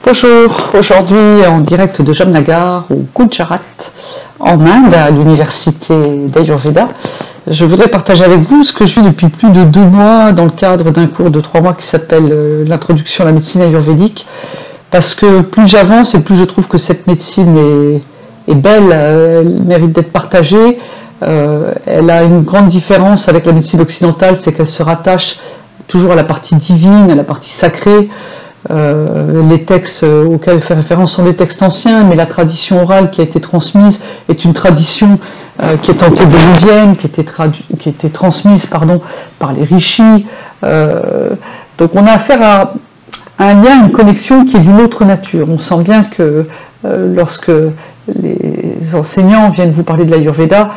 Bonjour, aujourd'hui en direct de Jamnagar au Gujarat, en Inde, à l'université d'Ayurveda. Je voudrais partager avec vous ce que je vis depuis plus de 2 mois dans le cadre d'un cours de 3 mois qui s'appelle l'introduction à la médecine ayurvédique. Parce que plus j'avance et plus je trouve que cette médecine est belle, elle mérite d'être partagée. Elle a une grande différence avec la médecine occidentale, c'est qu'elle se rattache toujours à la partie divine, à la partie sacrée. Les textes auxquels elle fait référence sont des textes anciens, mais la tradition orale qui a été transmise est une tradition qui est antédiluvienne, qui a été transmise par les rishis. Donc on a affaire à un lien, une connexion qui est d'une autre nature. On sent bien que lorsque les enseignants viennent vous parler de l'Ayurveda,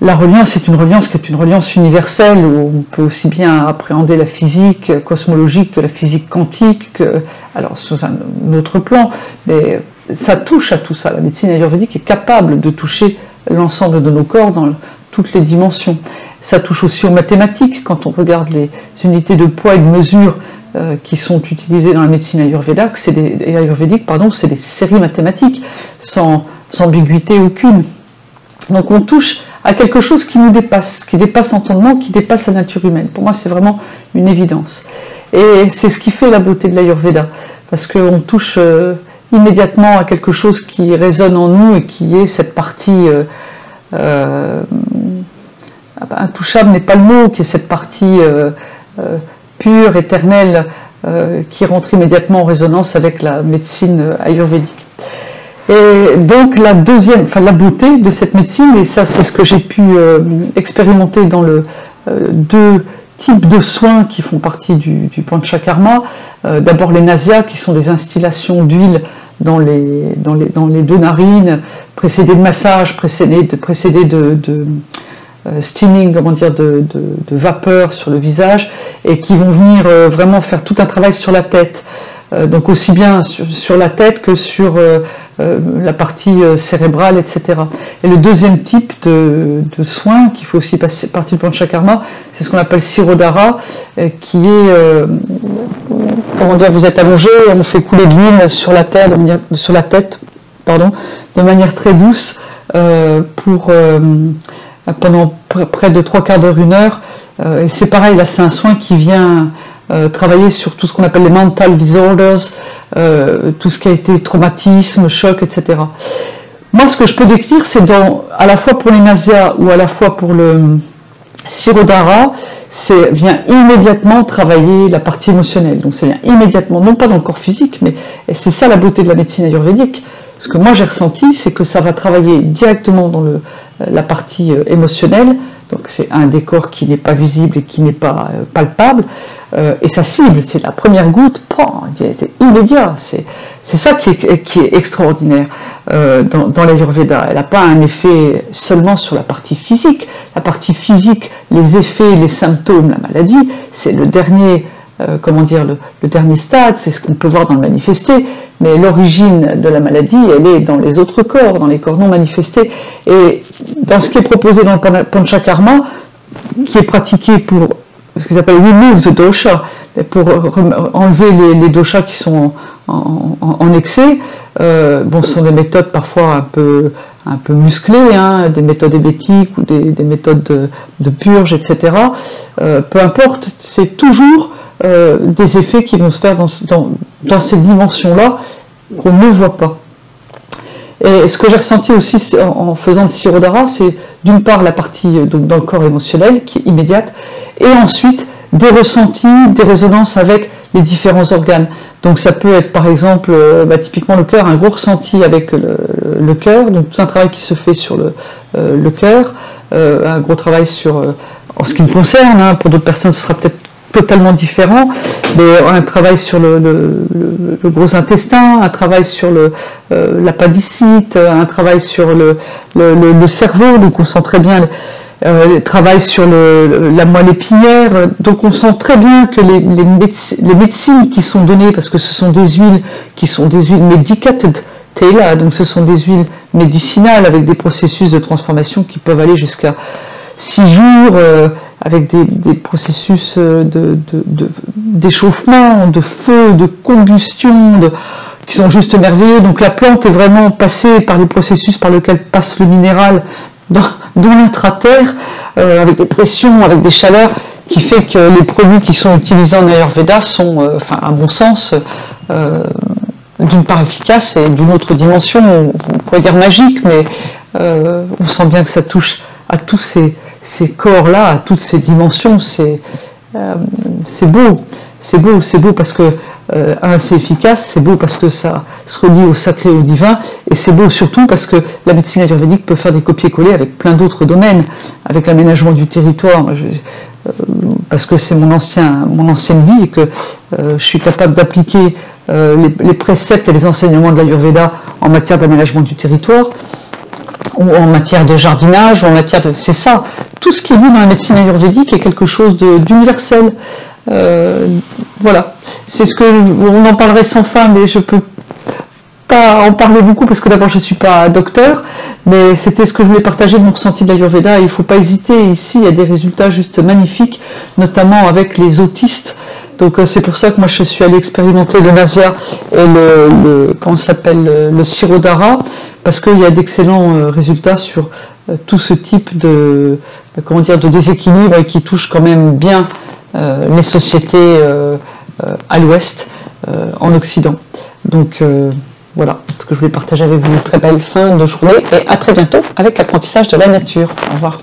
la reliance est une reliance qui est une reliance universelle où on peut aussi bien appréhender la physique cosmologique que la physique quantique, alors sous un autre plan, mais ça touche à tout ça. La médecine ayurvédique est capable de toucher l'ensemble de nos corps dans toutes les dimensions. Ça touche aussi aux mathématiques, quand on regarde les unités de poids et de mesure qui sont utilisées dans la médecine ayurvédique, c'est des séries mathématiques, sans ambiguïté aucune. Donc on touche à quelque chose qui nous dépasse, qui dépasse l'entendement, qui dépasse la nature humaine. Pour moi, c'est vraiment une évidence. Et c'est ce qui fait la beauté de l'Ayurveda, parce qu'on touche immédiatement à quelque chose qui résonne en nous et qui est cette partie intouchable n'est pas le mot, qui est cette partie pure, éternelle, qui rentre immédiatement en résonance avec la médecine ayurvédique. Et donc la beauté de cette médecine, et ça c'est ce que j'ai pu expérimenter dans le 2 types de soins qui font partie du Panchakarma. D'abord les nasyas, qui sont des instillations d'huile dans les 2 narines, précédées de massage, précédées de steaming, de vapeur sur le visage, et qui vont venir vraiment faire tout un travail sur la tête. Donc aussi bien sur la tête que sur la partie cérébrale, etc. Et le deuxième type de soins qui fait aussi partie du Panchakarma, c'est ce qu'on appelle Sirodhara, qui est, vous êtes allongé, on fait couler de l'huile sur la tête, de manière très douce, pendant près de 3/4 d'heure, 1 heure. Et c'est pareil, là c'est un soin qui vient travailler sur tout ce qu'on appelle les mental disorders, tout ce qui a été traumatisme, choc, etc. Moi, ce que je peux décrire, c'est à la fois pour les nasyas ou à la fois pour le Sirodhara, vient immédiatement travailler la partie émotionnelle. Donc ça vient immédiatement, non pas dans le corps physique, mais c'est ça la beauté de la médecine ayurvédique. Ce que moi j'ai ressenti, c'est que ça va travailler directement dans la partie émotionnelle. Donc c'est un décor qui n'est pas visible et qui n'est pas palpable, et sa cible, c'est la première goutte, c'est immédiat, c'est ça qui est extraordinaire dans l'Ayurveda. Elle n'a pas un effet seulement sur la partie physique. La partie physique, les effets, les symptômes, la maladie, c'est le dernier, le dernier stade, c'est ce qu'on peut voir dans le manifesté, mais l'origine de la maladie, elle est dans les autres corps, dans les corps non manifestés. Et dans ce qui est proposé dans le Panchakarma, qui est pratiqué pour ce qu'ils appellent remove the dosha, pour enlever les doshas qui sont en excès, ce sont des méthodes parfois un peu musclées, des méthodes hébétiques ou des méthodes de purge, etc. Peu importe, c'est toujours des effets qui vont se faire dans ces dimensions-là qu'on ne voit pas. Et ce que j'ai ressenti aussi en faisant le Sirodhara, c'est d'une part la partie dans le corps émotionnel qui est immédiate, et ensuite des ressentis, des résonances avec les différents organes. Donc ça peut être par exemple, typiquement le cœur, un gros ressenti avec le cœur, donc tout un travail qui se fait sur le cœur, un gros travail en ce qui me concerne, pour d'autres personnes ce sera peut-être totalement différent, mais un travail sur le gros intestin, un travail sur l'appendicite, un travail sur le cerveau, donc on sent très bien le travail sur la moelle épinière, donc on sent très bien que les médecines qui sont données, parce que ce sont des huiles qui sont des huiles medicated tela, donc ce sont des huiles médicinales avec des processus de transformation qui peuvent aller jusqu'à 6 jours, avec des processus d'échauffement, de feu, de combustion, qui sont juste merveilleux. Donc la plante est vraiment passée par les processus par lesquels passe le minéral dans l'intraterre, avec des pressions, avec des chaleurs, qui fait que les produits qui sont utilisés en Ayurveda sont, enfin, à mon sens, d'une part efficaces et d'une autre dimension, on pourrait dire magique, mais on sent bien que ça touche à tous ces corps-là, à toutes ces dimensions. C'est beau parce que c'est efficace, c'est beau parce que ça se relie au sacré et au divin, et c'est beau surtout parce que la médecine ayurvédique peut faire des copier-coller avec plein d'autres domaines, avec l'aménagement du territoire, parce que c'est mon ancienne vie et que je suis capable d'appliquer les préceptes et les enseignements de l'Ayurveda en matière d'aménagement du territoire, ou en matière de jardinage, ou en matière de... C'est ça, tout ce qui est vu dans la médecine ayurvédique est quelque chose d'universel. Voilà, c'est ce que on en parlerait sans fin, mais je peux pas en parler beaucoup parce que d'abord je suis pas docteur, mais c'était ce que je voulais partager de mon ressenti de l'Ayurveda. Il faut pas hésiter, ici il y a des résultats juste magnifiques, notamment avec les autistes. Donc c'est pour ça que moi je suis allée expérimenter le Nasia et comment s'appelle, le sirop d'Ara, parce qu'il y a d'excellents résultats sur tout ce type de déséquilibre et qui touche quand même bien les sociétés à l'ouest, en Occident. Donc voilà ce que je voulais partager avec vous. Très belle fin de journée et à très bientôt avec l'apprentissage de la nature. Au revoir.